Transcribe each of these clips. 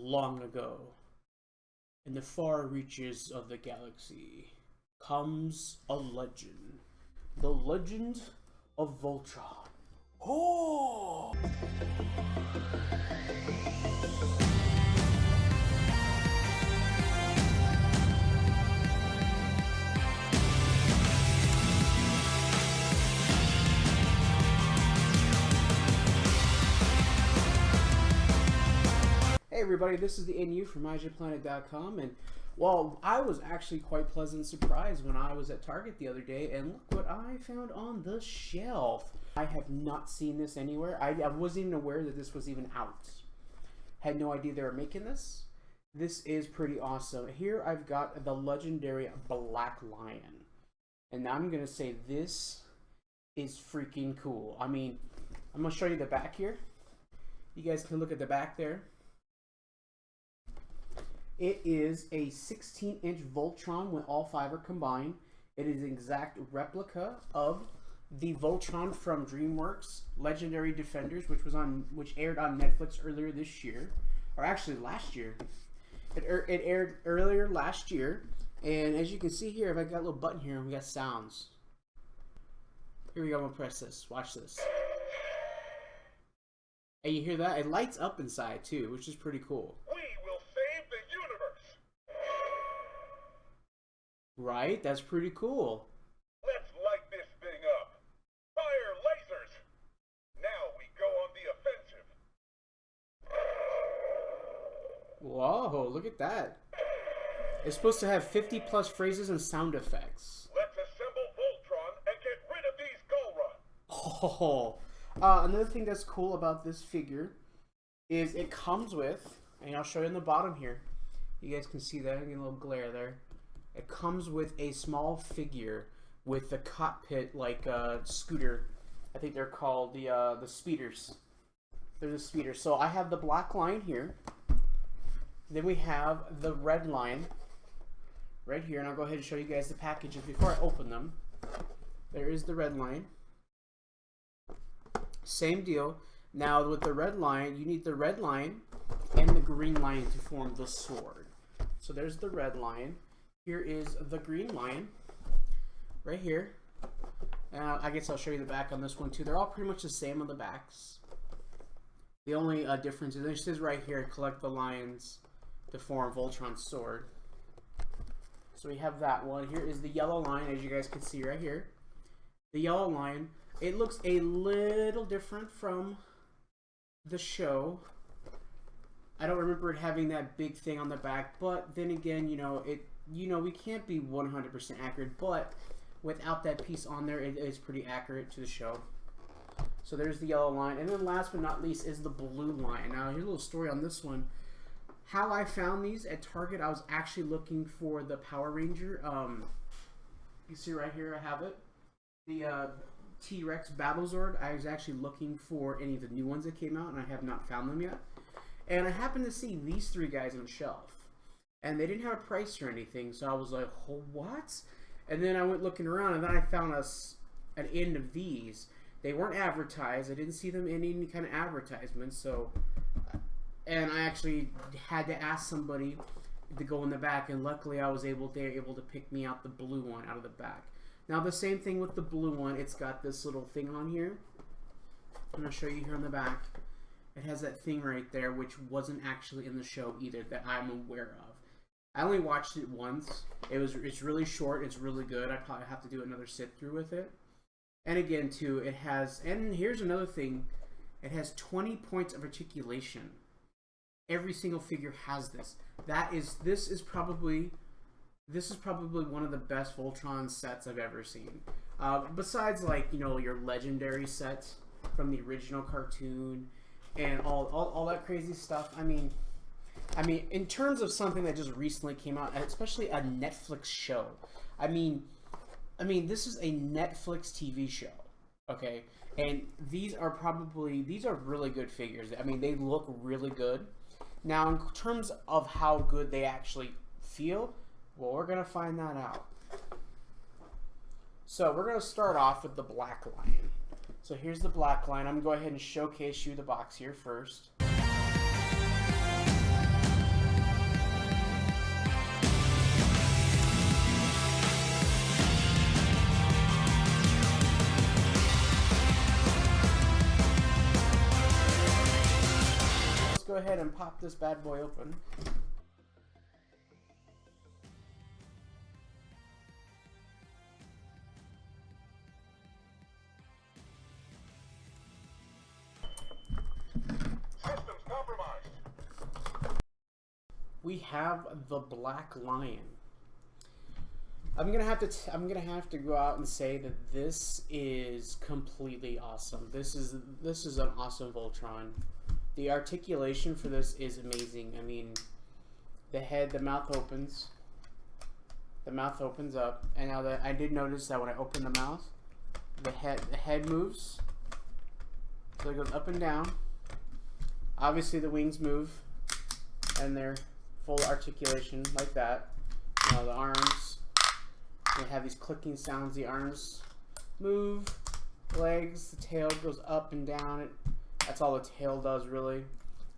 Long ago, in the far reaches of the galaxy, comes a legend. The legend of Voltron. Oh! Hey everybody, this is the NU from MajinPlanet.com, and well, I was actually quite pleasantly surprised when I was at Target the other day, and look what I found on the shelf. I have not seen this anywhere. I wasn't even aware that this was even out. Had no idea they were making this. This is pretty awesome. Here I've got the legendary Black Lion, and I'm gonna say this is freaking cool. I mean, I'm gonna show you the back here. You guys can look at the back there. It is a 16-inch Voltron when all five are combined. It is an exact replica of the Voltron from DreamWorks Legendary Defenders, which aired on Netflix earlier this year, or actually last year. It aired earlier last year, and as you can see here, if I got a little button here, and we got sounds. Here we go. I'm gonna press this. Watch this. And you hear that? It lights up inside too, which is pretty cool. Right? That's pretty cool. Let's light this thing up. Fire lasers! Now we go on the offensive. Whoa, look at that. It's supposed to have 50 plus phrases and sound effects. Let's assemble Voltron and get rid of these Golra. Oh, another thing that's cool about this figure is it comes with, and I'll show you in the bottom here. You guys can see that. I get a little glare there. It comes with a small figure with the cockpit, like scooter. I think they're called the speeders. They're the speeders. So I have the Black Lion here. Then we have the Red Lion right here, and I'll go ahead and show you guys the packages before I open them. There is the Red Lion. Same deal. Now with the Red Lion, you need the Red Lion and the Green Lion to form the sword. So there's the Red Lion. Here is the Green Lion, right here. I guess I'll show you the back on this one too. They're all pretty much the same on the backs. The only difference is it says right here, collect the lions to form Voltron Sword. So we have that one. Here is the Yellow Lion, as you guys can see right here. The Yellow Lion. It looks a little different from the show. I don't remember it having that big thing on the back, but then again, we can't be 100% accurate, but without that piece on there, it is pretty accurate to the show. So there's the Yellow Lion, and then last but not least is the Blue Lion. Now here's a little story on this one. How I found these at Target, I was actually looking for the Power Ranger. You see right here, I have it. The T-Rex Battlezord. I was actually looking for any of the new ones that came out, and I have not found them yet. And I happened to see these three guys on the shelf. And they didn't have a price or anything, so I was like, oh, what? And then I went looking around, and then I found an end of these. They weren't advertised. I didn't see them in any kind of advertisement. So, and I actually had to ask somebody to go in the back, and luckily they were able to pick me out the blue one out of the back. Now the same thing with the blue one. It's got this little thing on here. I'm going to show you here on the back. It has that thing right there, which wasn't actually in the show either that I'm aware of. I only watched it once. It's really short. It's really good. I probably have to do another sit through with it. And again, too, it has. And here's another thing. It has 20 points of articulation. Every single figure has this. This is probably one of the best Voltron sets I've ever seen. Besides, like your legendary sets from the original cartoon and all that crazy stuff. I mean, in terms of something that just recently came out, especially a Netflix show. I mean, this is a Netflix TV show, okay? And these are really good figures. I mean, they look really good. Now, in terms of how good they actually feel, well, we're gonna find that out. So we're gonna start off with the Black Lion. So here's the Black Lion. I'm gonna go ahead and showcase you the box here first. ahead and pop this bad boy open. Systems compromised. We have the Black Lion. I'm gonna have to go out and say that this is completely awesome. This is an awesome Voltron. The articulation for this is amazing. I mean, the mouth opens up, and now that I did notice that when I open the mouth, the head moves, so it goes up and down. Obviously, the wings move, and they're full articulation like that. Now the arms, they have these clicking sounds. The arms move, legs, the tail goes up and down. That's all the tail does, really.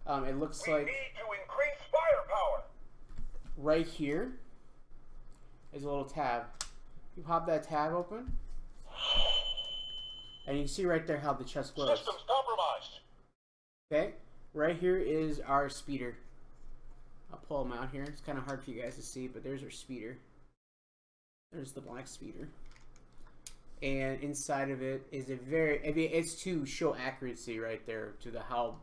It looks We like need to increase firepower. right here is a little tab. You pop that tab open, and you can see right there how the chest glows. Systems compromised. Okay, right here is our speeder. I'll pull them out here. It's kind of hard for you guys to see, but there's our speeder. There's the black speeder. And inside of it is it's to show accuracy right there to how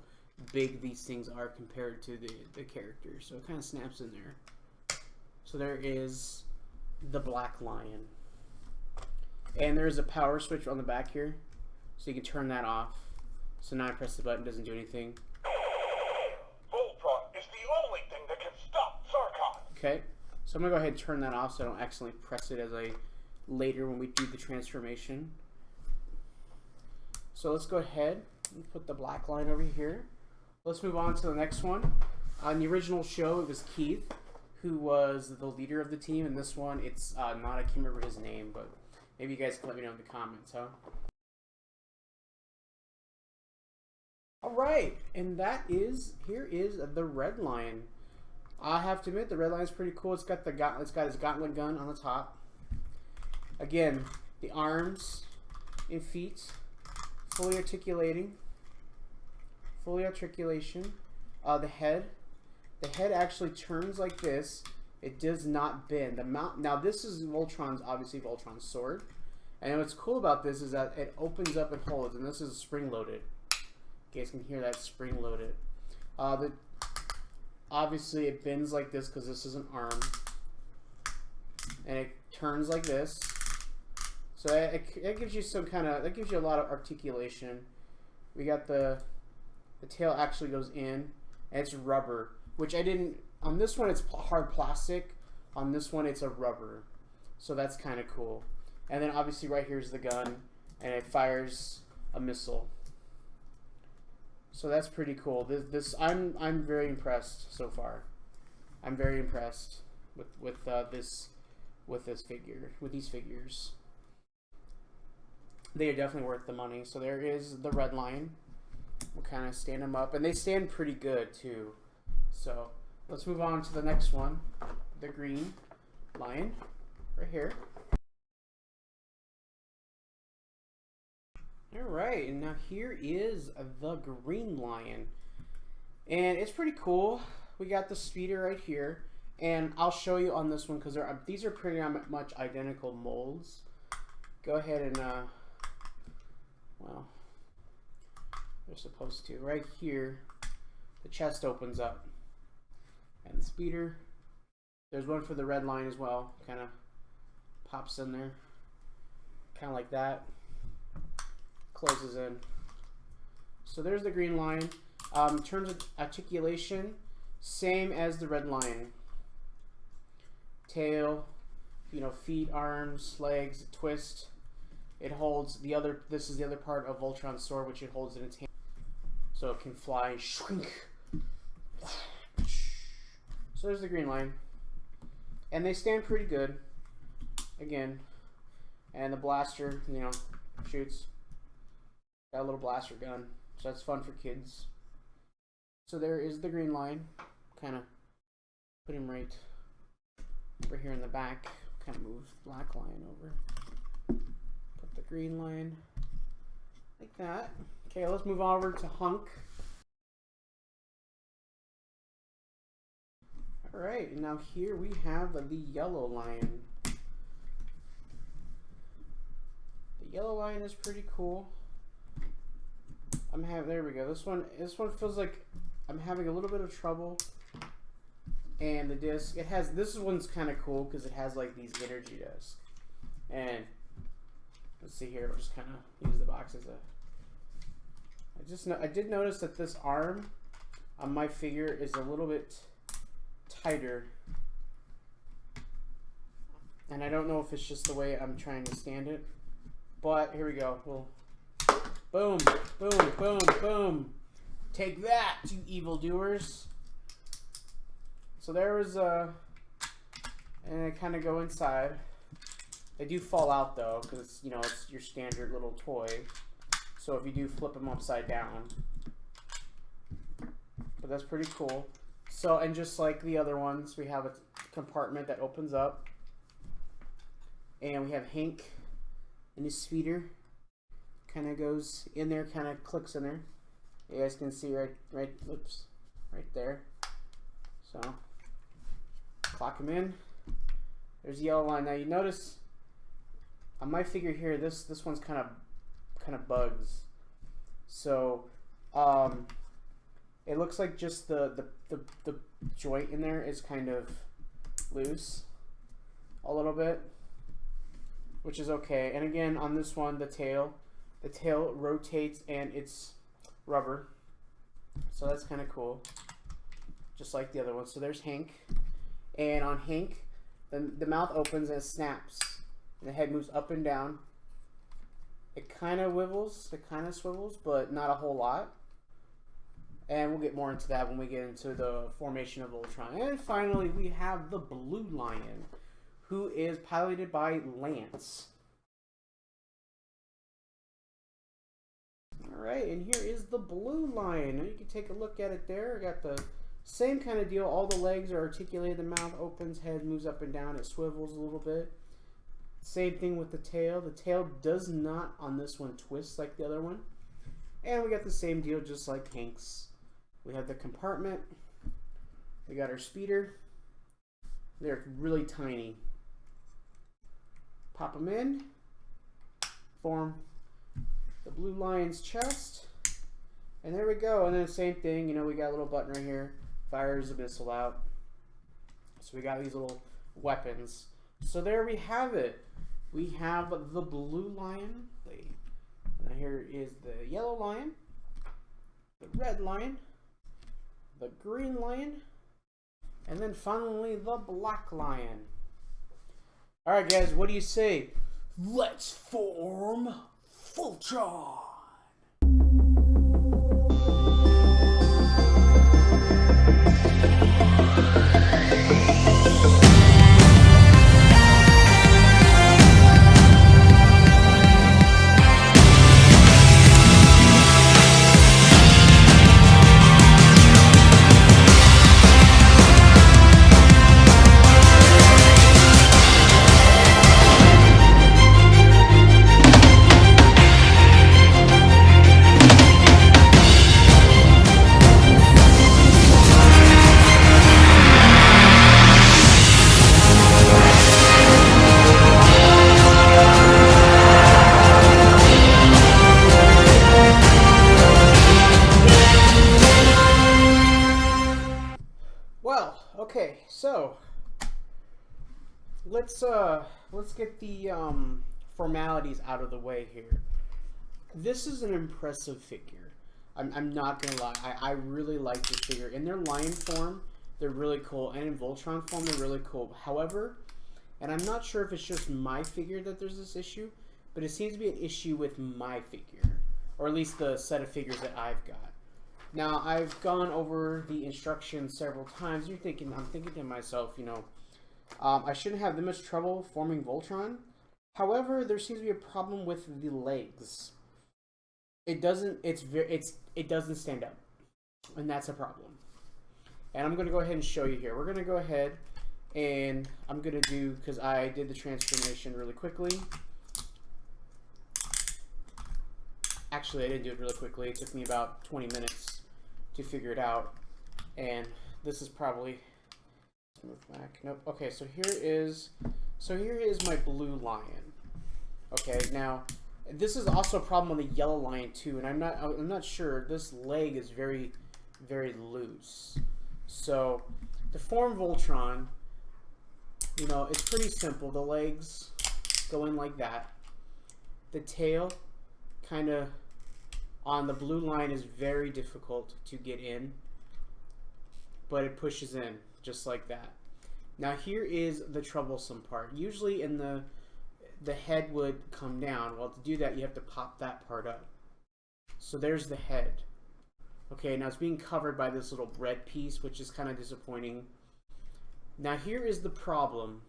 big these things are compared to the characters. So it kind of snaps in there. So there is the Black Lion. And there's a power switch on the back here. So you can turn that off. So now I press the button, it doesn't do anything. Voltron is the only thing that can stop Sarkon. Okay, so I'm gonna go ahead and turn that off so I don't accidentally press it as later when we do the transformation. So let's go ahead and put the Black Line over here. Let's move on to the next one. On the original show, it was Keith, who was the leader of the team. And this one, it's not, I can't remember his name, but maybe you guys can let me know in the comments, huh? Alright, and here is the Red Lion. I have to admit, the Red Lion's pretty cool. It's got his gauntlet gun on the top. Again, the arms and feet, fully articulation. The head actually turns like this. It does not bend. The mount. Now this is obviously Voltron's sword, and what's cool about this is that it opens up and holds, and this is spring loaded. You guys can hear that spring loaded. Obviously it bends like this because this is an arm, and it turns like this. So it gives you that gives you a lot of articulation. We got the tail actually goes in, and it's rubber, which on this one it's hard plastic. On this one it's a rubber, so that's kind of cool. And then obviously right here's the gun, and it fires a missile. So that's pretty cool. I'm very impressed so far. I'm very impressed with these figures. They are definitely worth the money. So there is the Red Lion. We'll kind of stand them up, and they stand pretty good too. So let's move on to the next one, the Green Lion, right here. Alright, and now here is the Green Lion. And it's pretty cool. We got the speeder right here. And I'll show you on this one because these are pretty much identical molds. Go ahead and, well, they're supposed to. Right here, the chest opens up. And the speeder, there's one for the Red Lion as well. Kind of pops in there. Kind of like that. Closes in. So there's the Green Lion. In terms of articulation, same as the Red Lion. Tail, feet, arms, legs, twist. It holds this is the other part of Voltron Sword, which it holds in its hand. So it can fly, shrink. So there's the Green Lion. And they stand pretty good. Again. And the blaster, shoots. Got a little blaster gun, so that's fun for kids. So there is the Green Lion. Kind of put him right over here in the back. Kind of move Black Lion over. Put the Green Lion like that. Okay, let's move over to Hunk. Alright, and now here we have the yellow lion. The yellow lion is pretty cool. There we go. This one feels like I'm having a little bit of trouble. And the disc, this one's kind of cool because it has like these energy discs. And let's see here, we'll just kind of use the box as a... I did notice that this arm on my figure is a little bit tighter. And I don't know if it's just the way I'm trying to stand it. But here we go. We'll boom, boom, boom, boom. Take that, you evildoers. So there was and I kind of go inside. They do fall out though, because it's your standard little toy. So if you do flip them upside down, but that's pretty cool. So, and just like the other ones, we have a compartment that opens up, and we have Hunk and his speeder. Kind of goes in there, kind of clicks in there. You guys can see right there. So clock him in. There's the yellow line. Now you notice on my figure here, this one's kind of bugs. So it looks like just the joint in there is kind of loose a little bit, which is okay. And again, on this one, the tail rotates and it's rubber, so that's kind of cool, just like the other one. So there's Hunk, and on Hunk, the mouth opens and it snaps, and the head moves up and down. It kind of wibbles, it kind of swivels, but not a whole lot. And we'll get more into that when we get into the formation of Voltron. And finally, we have the blue lion, who is piloted by Lance. Alright, and here is the blue lion. Now you can take a look at it there. I got the same kind of deal. All the legs are articulated, the mouth opens, head moves up and down, it swivels a little bit. Same thing with the tail. The tail does not on this one twist like the other one. And we got the same deal just like Hunk's. We have the compartment. We got our speeder. They're really tiny. Pop them in. Form the blue lion's chest. And there we go. And then the same thing, we got a little button right here. Fires a missile out. So we got these little weapons. So there we have it. We have the blue lion. Now here is the yellow lion, the red lion, the green lion, and then finally the black lion. Alright guys, what do you say? Let's form Voltron! Okay, so let's get the formalities out of the way here. This is an impressive figure. I'm not gonna lie. I really like this figure. In their lion form, they're really cool, and in Voltron form, they're really cool. However, and I'm not sure if it's just my figure that there's this issue, but it seems to be an issue with my figure, or at least the set of figures that I've got. Now, I've gone over the instructions several times. I'm thinking to myself, I shouldn't have that much trouble forming Voltron. However, there seems to be a problem with the legs. It doesn't stand up, and that's a problem. And I'm going to go ahead and show you here. We're going to go ahead and I'm going to do, because I did the transformation really quickly. Actually, I didn't do it really quickly. It took me about 20 minutes to figure it out, and this is probably move back. Nope. Okay, so here is my blue lion. Okay, now this is also a problem on the yellow lion too, and I'm not sure. This leg is very, very loose. So to form Voltron, you know, it's pretty simple. The legs go in like that. The tail kind of on the blue line is very difficult to get in, but it pushes in just like that. Now here is the troublesome part. Usually in the head would come down. Well, to do that, you have to pop that part up. So there's the head. Okay, now it's being covered by this little red piece, which is kind of disappointing. Now here is the problem.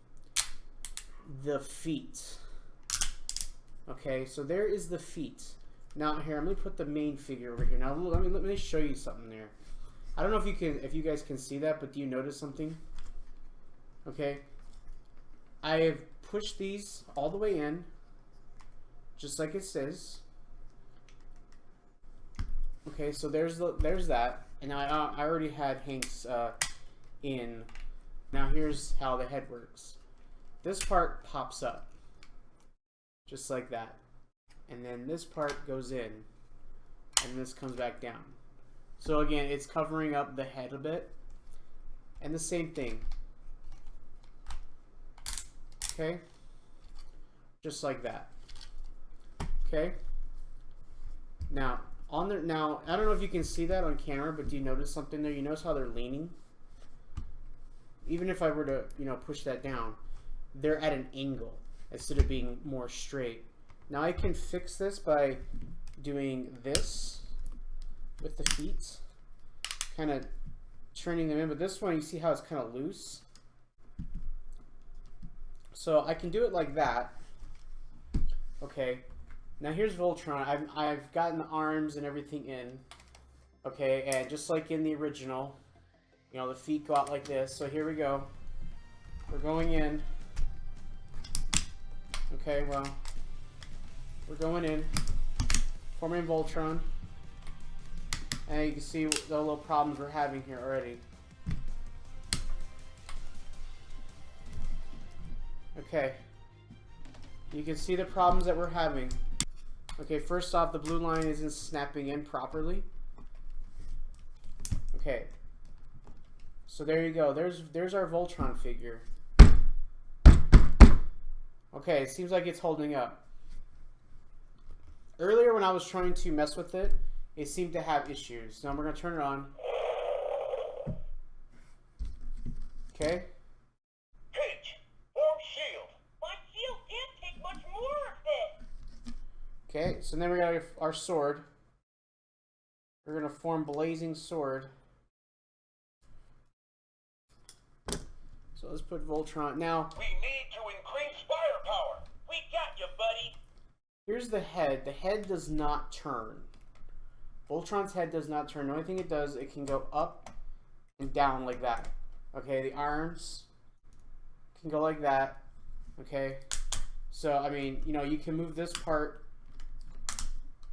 The feet. Okay, so there is the feet. Now here, I'm gonna put the main figure over here. Now let me show you something there. I don't know if you guys can see that, but do you notice something? Okay, I have pushed these all the way in, just like it says. Okay, so there's that, and now I already had Hank's in. Now here's how the head works. This part pops up, just like that, and then this part goes in, and this comes back down. So again, it's covering up the head a bit, and the same thing. Okay, just like that. Okay. Now on there, now I don't know if you can see that on camera, but do you notice something there? You notice how they're leaning? Even if I were to, you know, push that down, they're at an angle instead of being more straight. Now I can fix this by doing this with the feet, kind of turning them in. But this one, you see how it's kind of loose. So I can do it like that. Okay. Now here's Voltron. I've gotten the arms and everything in. Okay, and just like in the original, you know, the feet go out like this. So here we go. We're going in. Okay, well, we're going in. Forming Voltron. And you can see the little problems we're having here already. Okay. You can see the problems that we're having. Okay, first off, the blue line isn't snapping in properly. Okay. So there you go. There's our Voltron figure. Okay, it seems like it's holding up. Earlier when I was trying to mess with it, it seemed to have issues. Now we're going to turn it on. Okay. Pitch. Form shield. My shield can't take much more of it. Okay, so then we got our sword. We're going to form Blazing Sword. So let's put Voltron. Now, We need to increase firepower. We got you, buddy. here's the head. The head does not turn. Voltron's head does not turn. The only thing it does, it can go up and down like that. Okay, the arms can go like that. Okay, so I mean, you know, you can move this part.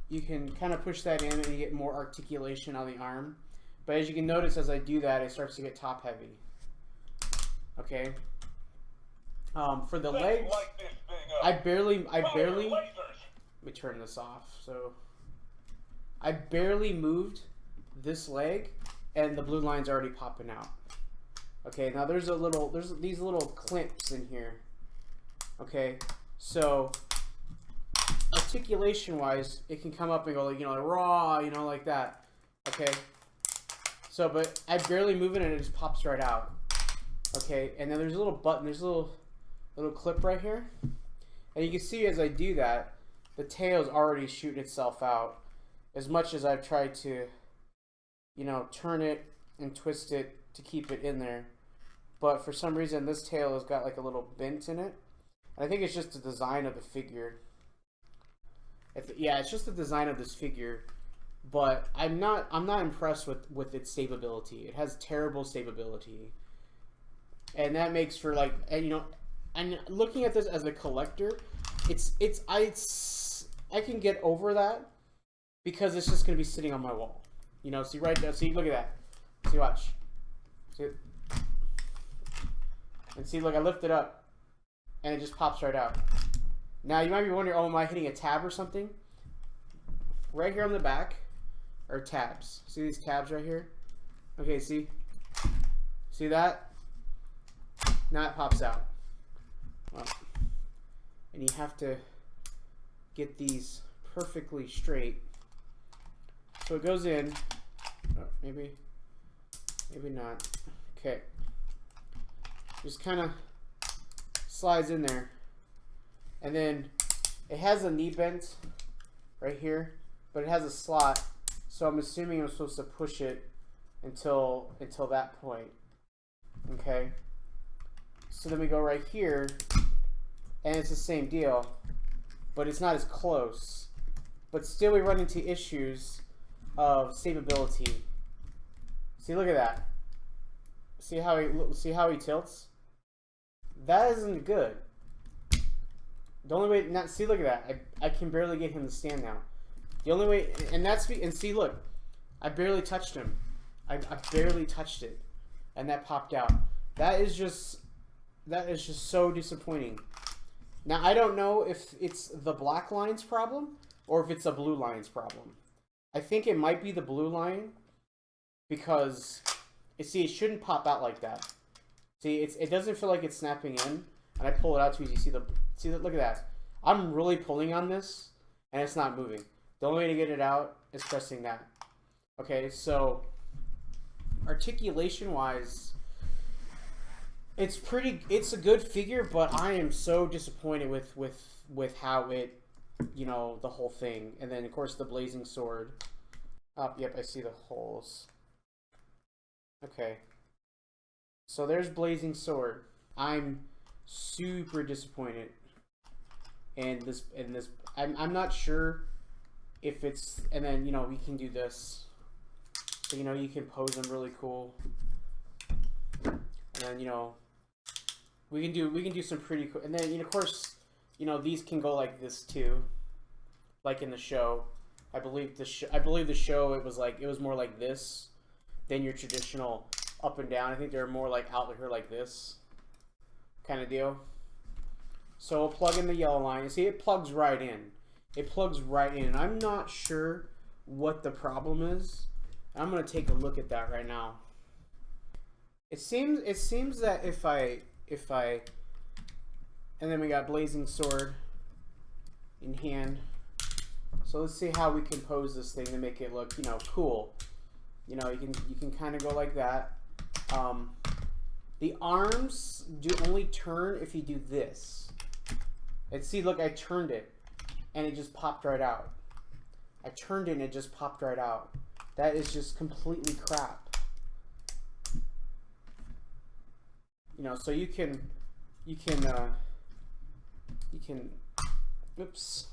You can kind of push that in and you get more articulation on the arm. But as you can notice, as I do that, it starts to get top heavy. Okay. For the legs, Light this thing up. I barely. Fire lasers. Let me turn this off. So I barely moved this leg, and the blue line's already popping out. Okay, now there's these little clamps in here. Okay, so articulation-wise, it can come up and go like, you know, like raw, you know, like that. Okay, so but I barely move it and it just pops right out. Okay, and then there's a little button, there's a little clip right here, and you can see as I do that, the tail's already shooting itself out. As much as I've tried to, you know, turn it and twist it to keep it in there, but for some reason this tail has got like a little bent in it. And I think it's just the design of the figure. Yeah, it's just the design of this figure, but I'm not impressed with its stability. It has terrible stability. And that makes for like, and you know, and looking at this as a collector, I can get over that because it's just gonna be sitting on my wall. You know, see right there, see, look at that. See, watch. See, And see, look, I lift it up, and it just pops right out. Now, you might be wondering, oh, am I hitting a tab or something? Right here on the back are tabs. See these tabs right here? Okay, see? See that? Now it pops out. Well, and you have to get these perfectly straight. So it goes in. Oh, maybe not. Okay. Just kind of slides in there. And then it has a knee bent right here, but it has a slot. So I'm assuming I'm supposed to push it until that point. Okay. So then we go right here, and it's the same deal, but it's not as close. But still we run into issues of savability. See, look at that. See how he tilts? That isn't good. The only way, not see, look at that. I can barely get him to stand now. The only way, and see, look, I barely touched him. I barely touched it, and that popped out. That is just so disappointing. Now I don't know if it's the black line's problem or if it's a blue line's problem. I think it might be the blue line because see, it shouldn't pop out like that. See, it doesn't feel like it's snapping in, and I pull it out too easy. See the look at that. I'm really pulling on this, and it's not moving. The only way to get it out is pressing that. Okay, so articulation wise, it's a good figure, but I am so disappointed with how it, you know, the whole thing. And then of course the blazing sword. Oh, yep, I see the holes. Okay. So there's blazing sword. I'm super disappointed. And this I'm not sure if it's, and then, you know, we can do this. So, you know, you can pose them really cool. And then, you know, we can do some pretty cool, and then, you know, of course, you know, these can go like this too, like in the show. I believe the show it was more like this than your traditional up and down. I think they're more like out here like this kind of deal. So we'll plug in the yellow line. You see, it plugs right in. It plugs right in. I'm not sure what the problem is. I'm gonna take a look at that right now. It seems that if I and then we got blazing sword in hand. So let's see how we can pose this thing to make it look, you know, cool. You know, you can kind of go like that. The arms do only turn if you do this. And see, look, I turned it, and it just popped right out. I turned it, and it just popped right out. That is just completely crap. You know, so you can, oops.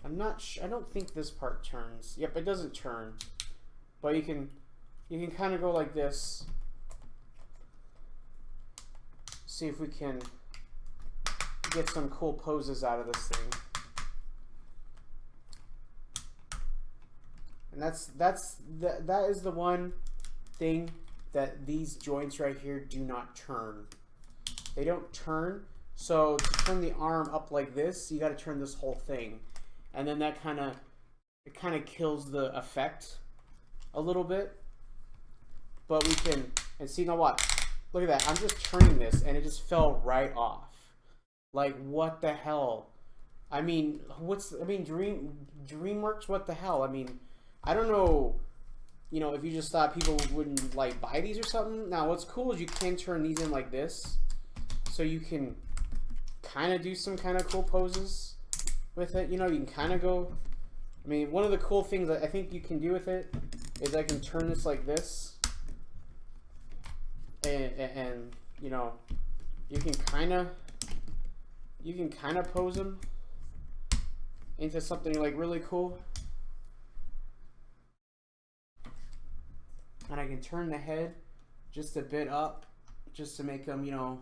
I don't think this part turns. Yep, it doesn't turn. But you can kind of go like this. See if we can get some cool poses out of this thing. And that is the one thing that these joints right here do not turn. They don't turn. So to turn the arm up like this, you got to turn this whole thing, and then that kind of kills the effect a little bit. But we can, and see, now what? Look at that. I'm just turning this, and it just fell right off. Like, what the hell? I mean, DreamWorks, what the hell? I mean, I don't know, you know, if you just thought people wouldn't, like, buy these or something. Now, what's cool is you can turn these in like this, so you can kind of do some kind of cool poses with it. You know, you can kind of go, I mean, one of the cool things that I think you can do with it is I can turn this like this, and you know, you can kind of pose them into something like really cool. And I can turn the head just a bit up, just to make them, you know,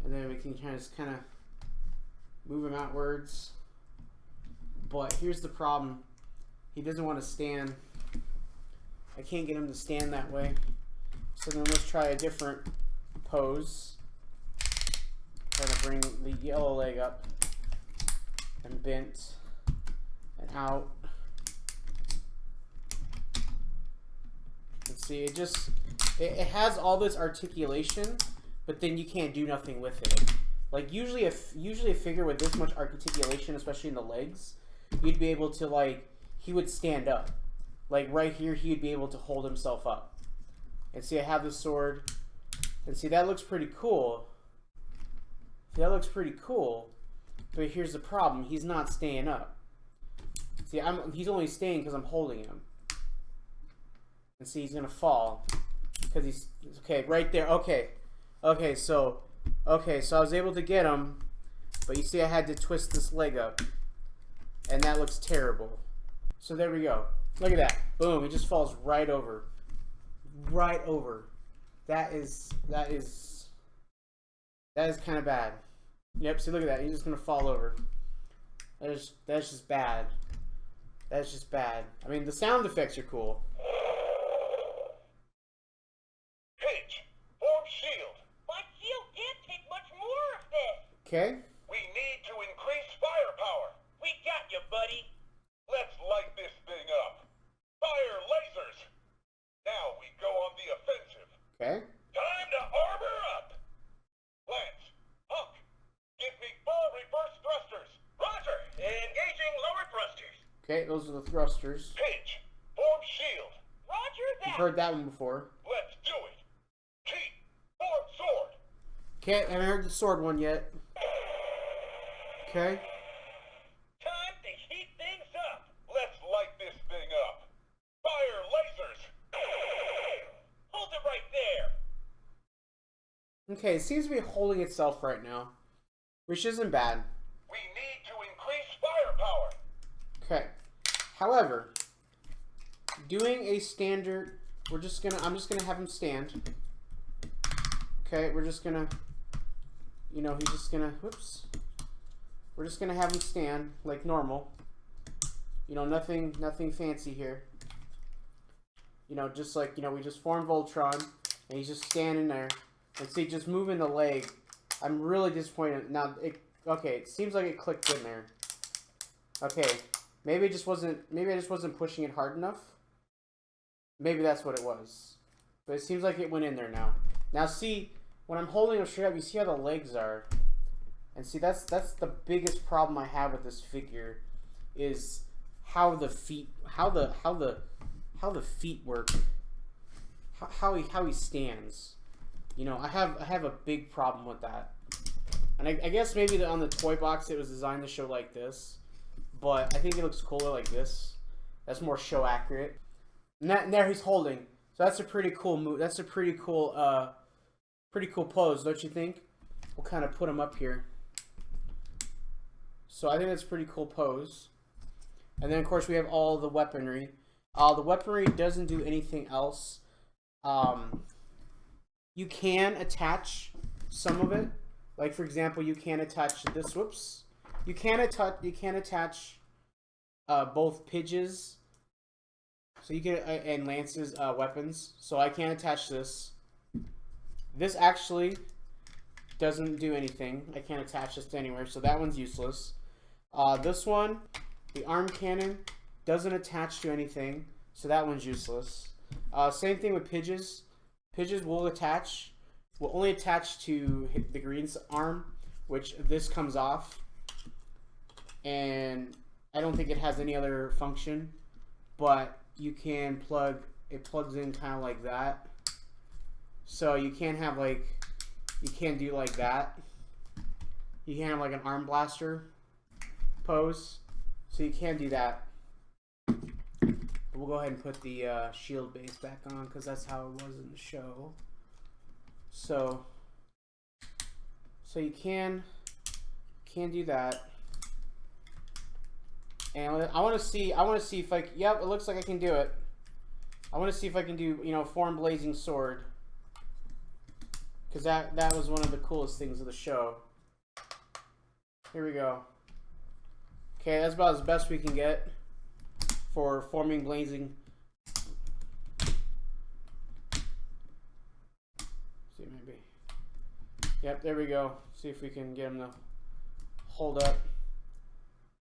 and then we can kind of move him outwards. But here's the problem. He doesn't want to stand. I can't get him to stand that way. So then let's try a different pose. Trying to bring the yellow leg up and bent and out. And see, it has all this articulation, but then you can't do nothing with it. Like usually a figure with this much articulation, especially in the legs, you'd be able to, like, he would stand up. Like right here, he'd be able to hold himself up. And see, I have the sword. And see, that looks pretty cool. See, that looks pretty cool. But here's the problem. He's not staying up. See, he's only staying because I'm holding him. And see, he's going to fall. Because he's... Okay, right there. Okay. Okay, so I was able to get him. But you see, I had to twist this leg up. And that looks terrible. So there we go. Look at that. Boom. He just falls right over. Right over. That is kind of bad. Yep, see, look at that. He's just going to fall over. That's just bad. That's just bad. I mean, the sound effects are cool. Pitch. Form shield. My shield can't take much more of this. Okay. We need to increase firepower. We got you, buddy. Let's light this thing up. Fire lasers. Now we go on the offensive. Okay. Time to armor up. Lance, Hunk, give me full reverse thrusters. Roger. Engaging lower thrusters. Okay, those are the thrusters. Pitch. Form shield. Roger that. You've heard that one before. Let's do it. Keep. Form sword. Okay, I haven't heard the sword one yet. Okay. Time to heat things up. Let's light this thing up. Fire lasers. Hold it right there. Okay, it seems to be holding itself right now, which isn't bad. We need to increase firepower. Okay. However, doing a standard, I'm just gonna have him stand. Okay, we're just gonna, he's just gonna, whoops. We're just gonna have him stand like normal. Nothing fancy here. Just like, we just formed Voltron, and he's just standing there. And see, just moving the leg. I'm really disappointed. Now, it seems like it clicked in there. Okay, maybe I just wasn't pushing it hard enough. Maybe that's what it was. But it seems like it went in there now. Now see, when I'm holding him straight up, you see how the legs are. And see, that's the biggest problem I have with this figure, is how the feet work, how he stands. I have a big problem with that. And I guess maybe on the toy box it was designed to show like this, but I think it looks cooler like this. That's more show accurate. And there he's holding. So that's a pretty cool move. That's a pretty cool pose, don't you think? We'll kind of put him up here. So I think that's a pretty cool pose. And then of course we have all the weaponry. The weaponry doesn't do anything else. You can attach some of it. Like for example, you can attach this. Whoops. You can attach both Pidge's. So you can and Lance's weapons. So I can attach this. This actually doesn't do anything. I can't attach this to anywhere, so that one's useless. This one, the arm cannon, doesn't attach to anything, so that one's useless. Same thing with Pidge's. Pidge's will only attach to the green's arm, which this comes off. And I don't think it has any other function, but you can it plugs in kind of like that. So you can't have you can't do like that. You can have like an arm blaster pose. So you can do that. But we'll go ahead and put the shield base back on because that's how it was in the show. So you can do that. And I want to see if yep, it looks like I can do it. I want to see if I can do, form blazing sword. Because that was one of the coolest things of the show. Here we go. Okay, that's about as best we can get for forming blazing. Yep, there we go. See if we can get him to hold up.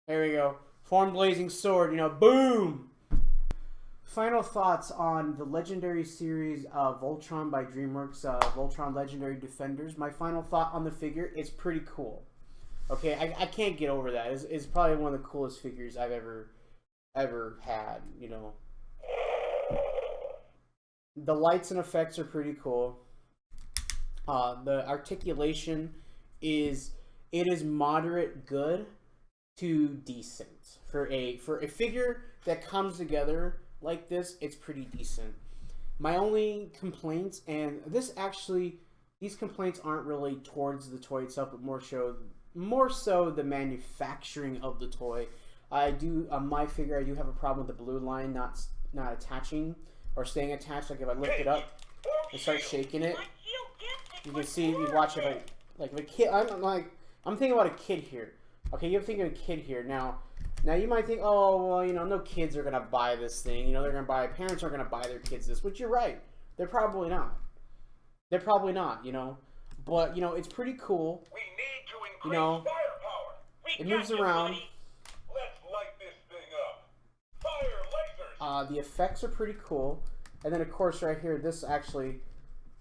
There we go. Form Blazing Sword, you know, boom! Final thoughts on the Legendary series Voltron by DreamWorks, Voltron Legendary Defenders. My final thought on the figure, it's pretty cool. Okay, I can't get over that. It's probably one of the coolest figures I've ever had, you know. The lights and effects are pretty cool. The articulation is moderate good to decent. For a figure that comes together like this, it's pretty decent. My only complaints, and these complaints aren't really towards the toy itself, but more so the manufacturing of the toy. I do on my figure, I do have a problem with the blue line not attaching or staying attached. Like if I lift it up and start shaking it, you can see, you watch if a kid. I'm thinking about a kid here. Okay, you're thinking of a kid here. Now you might think, oh well, you know, no kids are gonna buy this thing. You know, parents aren't gonna buy their kids this. Which you're right. They're probably not. They're probably not. You know, but you know, it's pretty cool. We need to increase You know, firepower. it moves around. Let's light this thing up. Fire lasers. The effects are pretty cool. And then of course right here, this actually,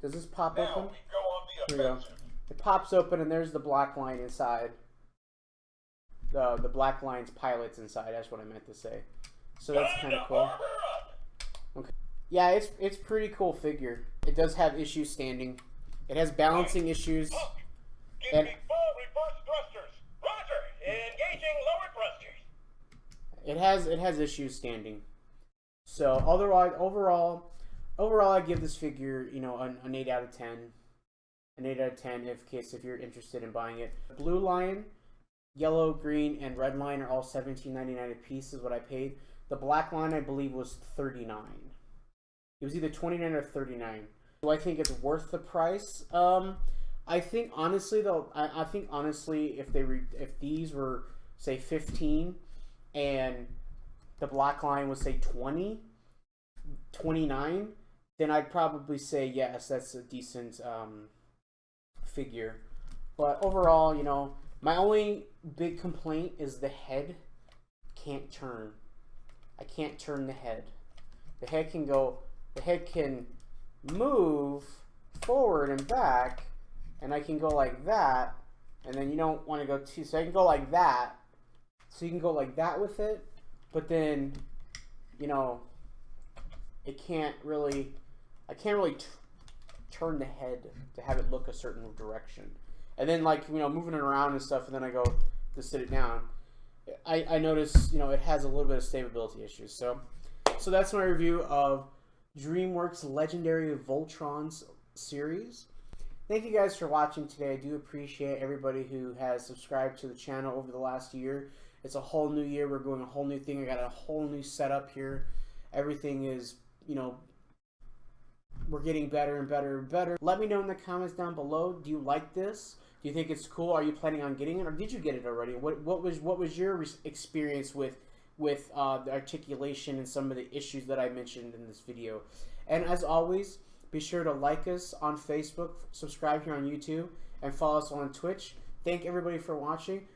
does this pop Now open? we go on the Here we go. offensive. It pops open and there's the black line inside. The black line's pilots inside, that's what I meant to say. So that's Time kind to of cool. armor up. Okay. Yeah, it's pretty cool figure. It does have issues standing. It has balancing issues. Hunk, give And me full reverse thrusters. Roger. Engaging lower thrusters. it has issues standing. So overall I give this figure, you know, an 8 out of 10. An 8 out of 10 if you're interested in buying it. Blue line, yellow, green, and red line are all $17.99 a piece is what I paid. The black line I believe was $39. It was either $29 or $39. Do I think it's worth the price? I think honestly though, I think honestly if these were say 15 and the black line was say 20, 29, then I'd probably say yes, that's a decent figure. But overall, you know, my only big complaint is the head can't turn. I can't turn the head. The head can move forward and back, and I can go like that, and then you don't want to go too, so I can go like that. So you can go like that with it, but then, you know, I can't really turn the head to have it look a certain direction. And then, like, you know, moving it around and stuff, and then I go to sit it down, I notice, you know, it has a little bit of stability issues. So that's my review of DreamWorks Legendary Voltron series. Thank you guys for watching today. I do appreciate everybody who has subscribed to the channel over the last year. It's a whole new year. We're doing a whole new thing. I got a whole new setup here. Everything is, you know, we're getting better and better and better. Let me know in the comments down below. Do you like this? Do you think it's cool? Are you planning on getting it, or did you get it already? What was your experience with the articulation and some of the issues that I mentioned in this video? And as always, be sure to like us on Facebook, subscribe here on YouTube, and follow us on Twitch. Thank everybody for watching.